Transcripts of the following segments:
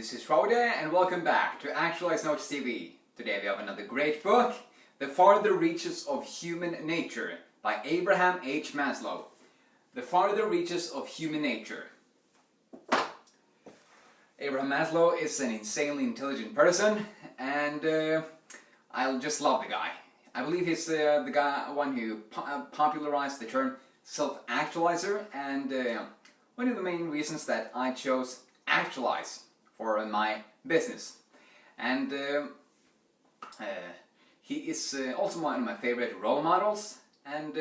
this is Frode and welcome back to Actualize Notes TV. Today we have another great book, The Farther Reaches of Human Nature by Abraham H. Maslow. The Farther Reaches of Human Nature. Abraham Maslow is an insanely intelligent person and I just love the guy. I believe he's the one who popularized the term Self-Actualizer, and one of the main reasons that I chose Actualize for my business. And he is also one of my favorite role models, and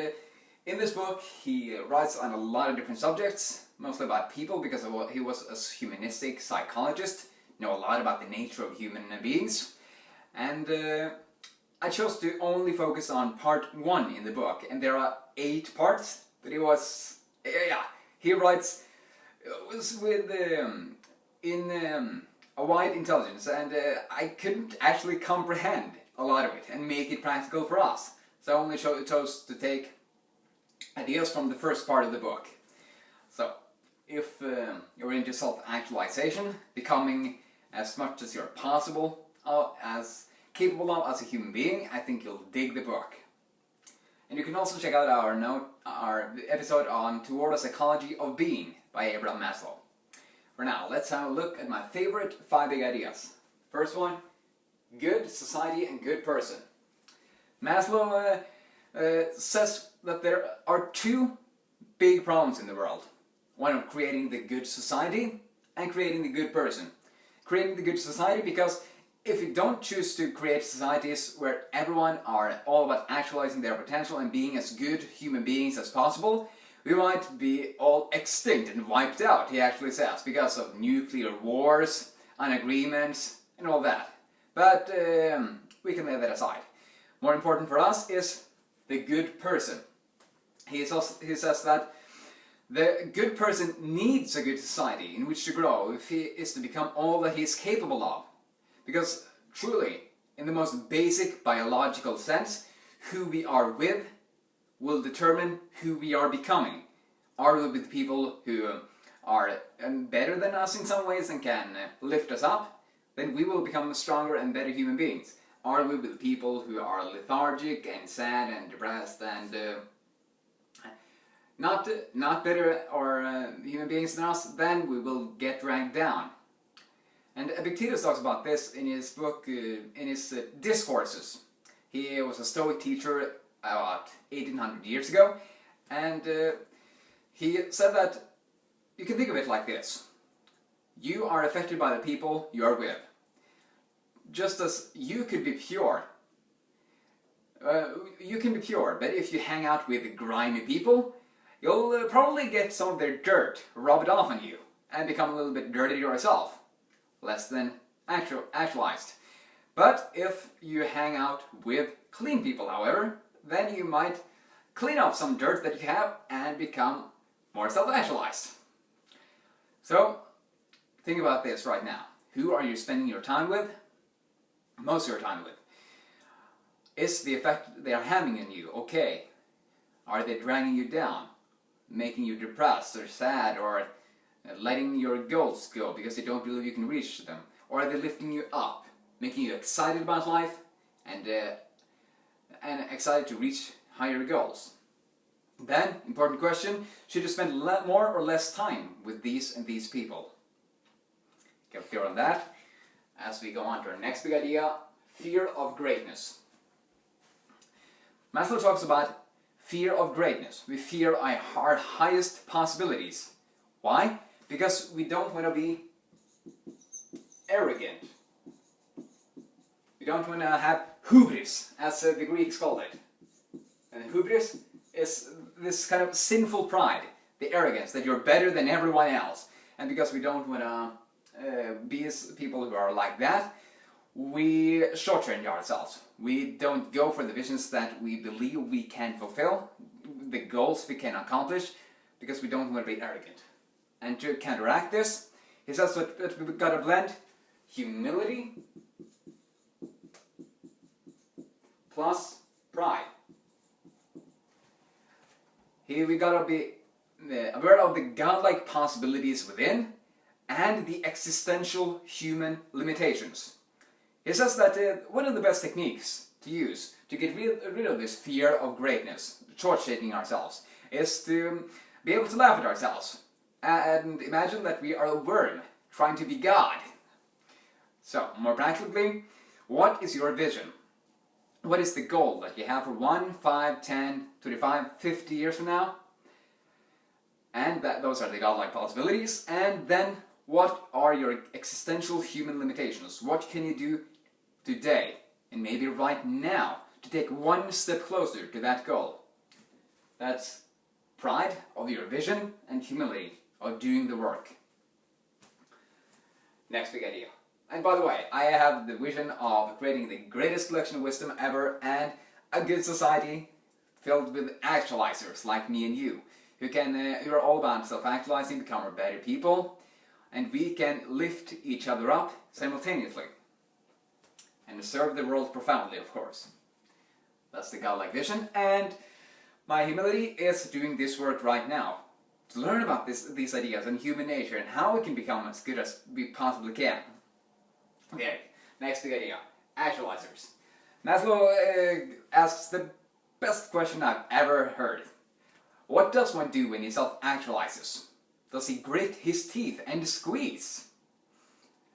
in this book he writes on a lot of different subjects, mostly about people, because of what he was a humanistic psychologist, know a lot about the nature of human beings. And I chose to only focus on part 1 in the book, and there are 8 parts, but he writes with a wide intelligence, and I couldn't actually comprehend a lot of it and make it practical for us. So I only chose to take ideas from the first part of the book. So if you're into self-actualization, becoming as much as you're possible, as capable of as a human being, I think you'll dig the book. And you can also check out our episode on Toward a Psychology of Being by Abraham Maslow. For now, let's have a look at my favorite 5 big ideas. First one, good society and good person. Maslow says that there are 2 big problems in the world. One of creating the good society and creating the good person. Creating the good society because if you don't choose to create societies where everyone are all about actualizing their potential and being as good human beings as possible, we might be all extinct and wiped out, he actually says, because of nuclear wars, unagreements, and all that. But we can lay that aside. More important for us is the good person. He says that the good person needs a good society in which to grow if he is to become all that he is capable of. Because truly, in the most basic biological sense, who we are with will determine who we are becoming. Are we with people who are better than us in some ways and can lift us up? Then we will become stronger and better human beings. Are we with people who are lethargic and sad and depressed and not better or human beings than us? Then we will get dragged down. And Epictetus talks about this in his book, in his Discourses. He was a Stoic teacher about 1800 years ago, and he said that you can think of it like this. You are affected by the people you are with. Just as you could be pure. You can be pure, but if you hang out with grimy people, you'll probably get some of their dirt rubbed off on you and become a little bit dirty yourself. Less than actualized. But if you hang out with clean people, however, then you might clean off some dirt that you have and become more self-actualized. So, think about this right now. Who are you spending your time with? Most of your time with. Is the effect they are having on you okay? Are they dragging you down? Making you depressed or sad, or letting your goals go because they don't believe you can reach them? Or are they lifting you up, making you excited about life and excited to reach higher goals? Then, important question, should you spend more or less time with these and these people? Get clear on that as we go on to our next big idea, fear of greatness. Maslow talks about fear of greatness. We fear our highest possibilities. Why? Because we don't want to be arrogant. We don't want to have hubris, as the Greeks called it. And hubris is this kind of sinful pride, the arrogance that you're better than everyone else. And because we don't want to be as people who are like that, we shortchange ourselves. We don't go for the visions that we believe we can fulfill, the goals we can accomplish, because we don't want to be arrogant. And to counteract this, he says that we've got to blend humility plus pride. Here we got to be aware of the godlike possibilities within, and the existential human limitations. He says that one of the best techniques to use to get rid of this fear of greatness, short-shaping ourselves, is to be able to laugh at ourselves and imagine that we are a worm trying to be God. So, more practically, what is your vision? What is the goal that you have for 1, 5, 10, 25, 50 years from now? And those are the godlike possibilities. And then, what are your existential human limitations? What can you do today, and maybe right now, to take one step closer to that goal? That's pride of your vision and humility of doing the work. Next big idea. And by the way, I have the vision of creating the greatest collection of wisdom ever and a good society filled with actualizers like me and you, who are all about self-actualizing, become better people, and we can lift each other up simultaneously and serve the world profoundly, of course. That's the godlike vision, and my humility is doing this work right now to learn about these ideas and human nature and how we can become as good as we possibly can. Okay, next big idea, actualizers. Maslow asks the best question I've ever heard. What does one do when he self-actualizes? Does he grit his teeth and squeeze?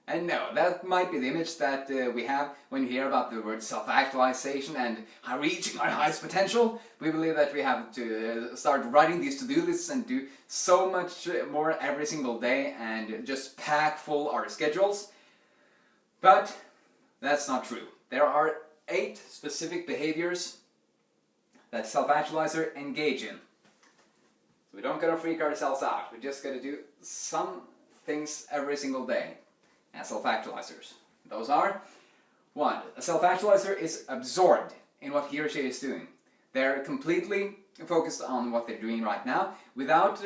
And no, that might be the image that we have when we hear about the word self-actualization and reaching our highest potential. We believe that we have to start writing these to-do lists and do so much more every single day and just pack full our schedules. But that's not true. There are 8 specific behaviors that self-actualizer engage in. So we don't gotta freak ourselves out. We just gotta do some things every single day as self-actualizers. Those are: 1. A self-actualizer is absorbed in what he or she is doing. They're completely focused on what they're doing right now without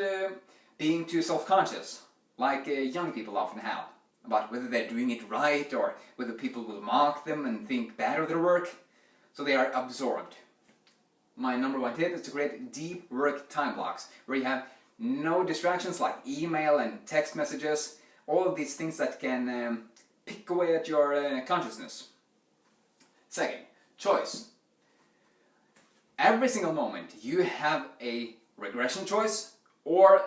being too self-conscious, like young people often have, about whether they're doing it right or whether people will mock them and think bad of their work. So they are absorbed. My number 1 tip is to create deep work time blocks where you have no distractions like email and text messages, all of these things that can pick away at your consciousness. 2nd, choice. Every single moment you have a regression choice, or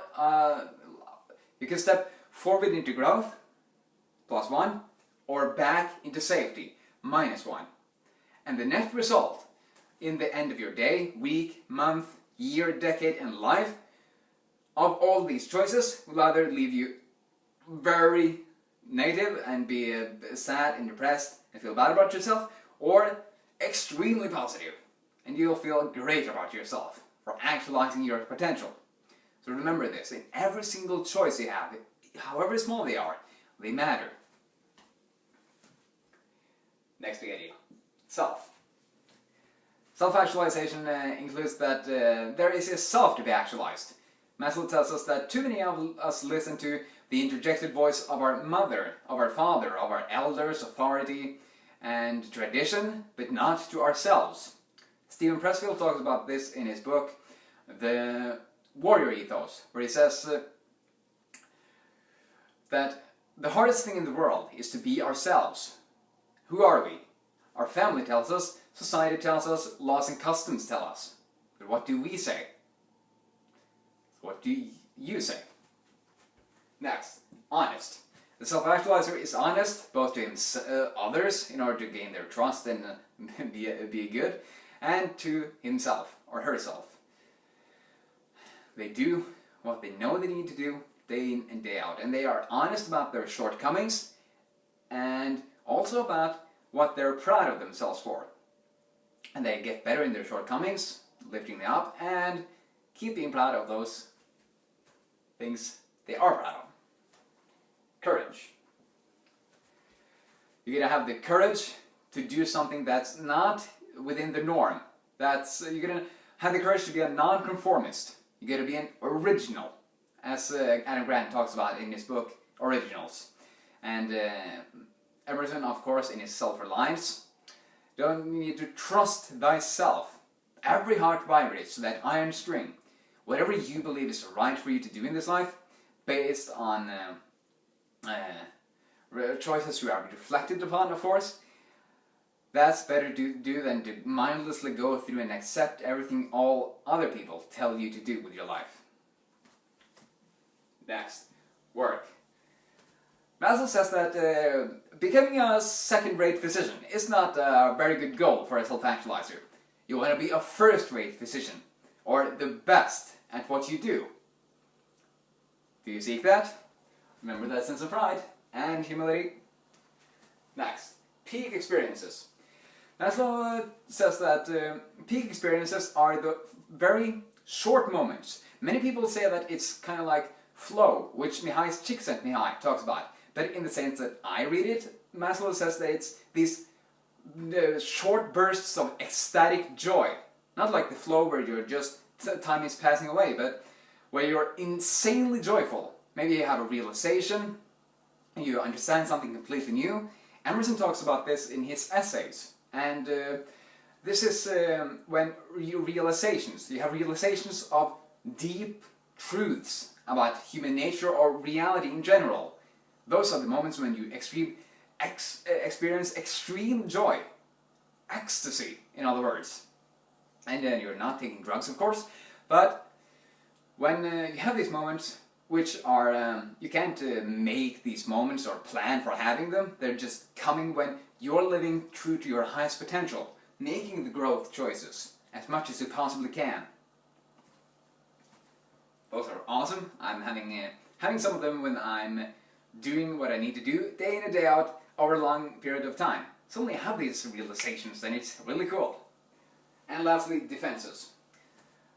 you can step forward into growth, +1, or back into safety, -1. And the net result in the end of your day, week, month, year, decade, and life of all these choices will either leave you very negative and be sad and depressed and feel bad about yourself, or extremely positive and you'll feel great about yourself for actualizing your potential. So remember this, in every single choice you have, however small they are, they matter. Next big idea, self. Self-actualization includes that there is a self to be actualized. Maslow tells us that too many of us listen to the interjected voice of our mother, of our father, of our elders, authority, and tradition, but not to ourselves. Stephen Pressfield talks about this in his book, The Warrior Ethos, where he says that the hardest thing in the world is to be ourselves. Who are we? Our family tells us, society tells us, laws and customs tell us. But what do we say? What do you say? Next, honest. The self-actualizer is honest, both to others, in order to gain their trust and be good, and to himself or herself. They do what they know they need to do, day in and day out, and they are honest about their shortcomings, and also about what they're proud of themselves for. And they get better in their shortcomings, lifting them up, and keep being proud of those things they are proud of. Courage. You're gonna have the courage to do something that's not within the norm. You're gonna have the courage to be a non-conformist. You're gonna be an original, as Adam Grant talks about in his book Originals. And Emerson, of course, in his Self-Reliance. You need to trust thyself. Every heart vibrates to that iron string. Whatever you believe is right for you to do in this life, based on choices you have reflected upon, of course. That's better to do than to mindlessly go through and accept everything all other people tell you to do with your life. Next, work. Maslow says that becoming a second-rate physician is not a very good goal for a self-actualizer. You want to be a first-rate physician, or the best at what you do. Do you seek that? Remember that sense of pride and humility. Next, peak experiences. Maslow says that peak experiences are the very short moments. Many people say that it's kind of like flow, which Mihai Csikszentmihalyi talks about. But in the sense that I read it, Maslow says that it's these short bursts of ecstatic joy. Not like the flow where you're just, time is passing away, but where you're insanely joyful. Maybe you have a realization, you understand something completely new. Emerson talks about this in his essays. And this is when you have realizations of deep truths about human nature or reality in general. Those are the moments when you experience extreme joy, ecstasy, in other words. And then you're not taking drugs, of course, but when you have these moments, which are, you can't make these moments or plan for having them, they're just coming when you're living true to your highest potential, making the growth choices as much as you possibly can. Those are awesome. I'm having some of them when I'm doing what I need to do day in and day out over a long period of time. So when I have these realizations, then it's really cool. And lastly, defenses.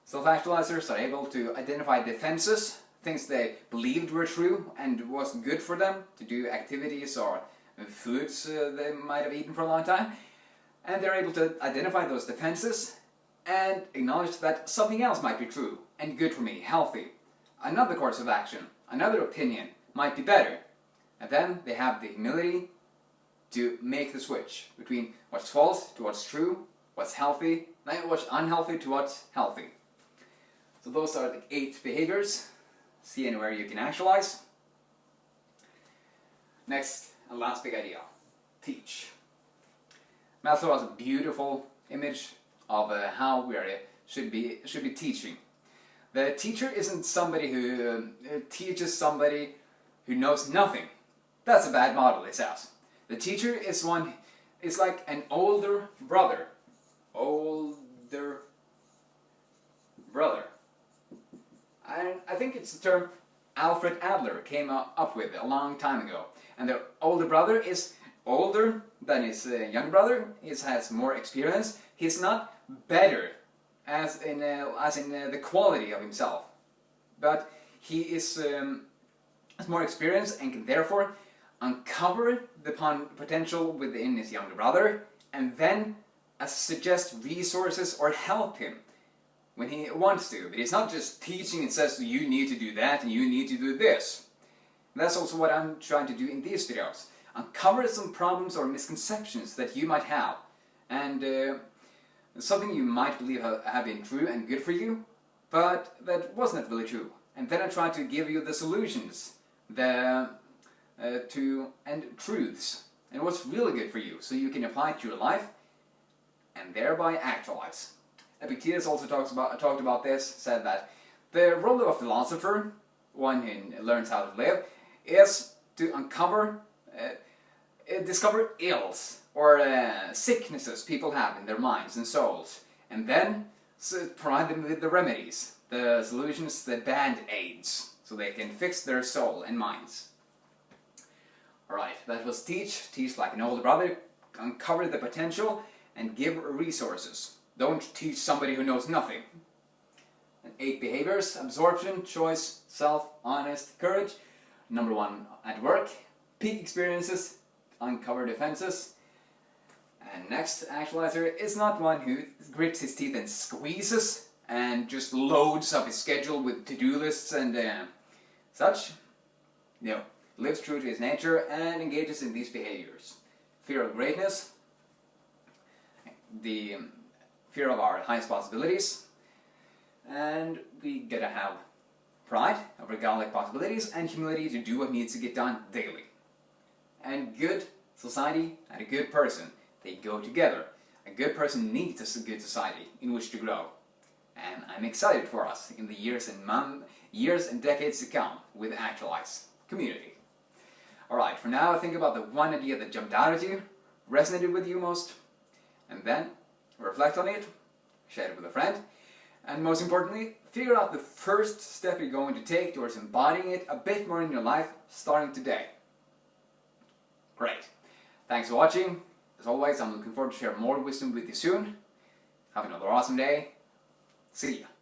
Self-actualizers are able to identify defenses, things they believed were true and was good for them to do activities or foods they might have eaten for a long time. And they're able to identify those defenses and acknowledge that something else might be true and good for me, healthy. Another course of action, another opinion might be better. And then they have the humility to make the switch between what's false to what's true, what's healthy, what's unhealthy to what's healthy. So those are the 8 behaviors. See anywhere you can actualize. Next and last big idea, teach. Maslow has a beautiful image of how we should be teaching. The teacher isn't somebody who teaches somebody who knows nothing. That's a bad model, he says. The teacher is like an older brother. Older brother. And I think it's the term Alfred Adler came up with a long time ago. And the older brother is older than his younger brother. He has more experience. He's not better as in the quality of himself, but he is has more experience and can therefore uncover the potential within his younger brother and then suggest resources or help him when he wants to. But he's not just teaching and says you need to do that and you need to do this. And that's also what I'm trying to do in these videos. Uncover some problems or misconceptions that you might have, and something you might believe have been true and good for you, but that wasn't really true. And then I try to give you the solutions, and truths, and what's really good for you, so you can apply it to your life, and thereby actualize. Epictetus also talked about this, said that the role of a philosopher, one who learns how to live, is to discover ills or sicknesses people have in their minds and souls, and then provide them with the remedies, the solutions, the band-aids, so they can fix their soul and minds. Alright, that was teach. Teach like an older brother, uncover the potential, and give resources. Don't teach somebody who knows nothing. And 8 behaviors: absorption, choice, self, honest, courage. Number 1 at work, peak experiences, uncover defenses. And next actualizer is not one who grits his teeth and squeezes and just loads up his schedule with to-do lists and such. No, lives true to his nature and engages in these behaviors. Fear of greatness, the fear of our highest possibilities, and we gotta have pride over godlike possibilities, and humility to do what needs to get done daily. And good society and a good person, they go together. A good person needs a good society in which to grow. And I'm excited for us in the years and decades to come with Actualize community. Alright, for now think about the one idea that jumped out at you, resonated with you most, and then reflect on it, share it with a friend, and most importantly, figure out the first step you're going to take towards embodying it a bit more in your life starting today. Great. Thanks for watching. As always, I'm looking forward to share more wisdom with you soon. Have another awesome day. See ya.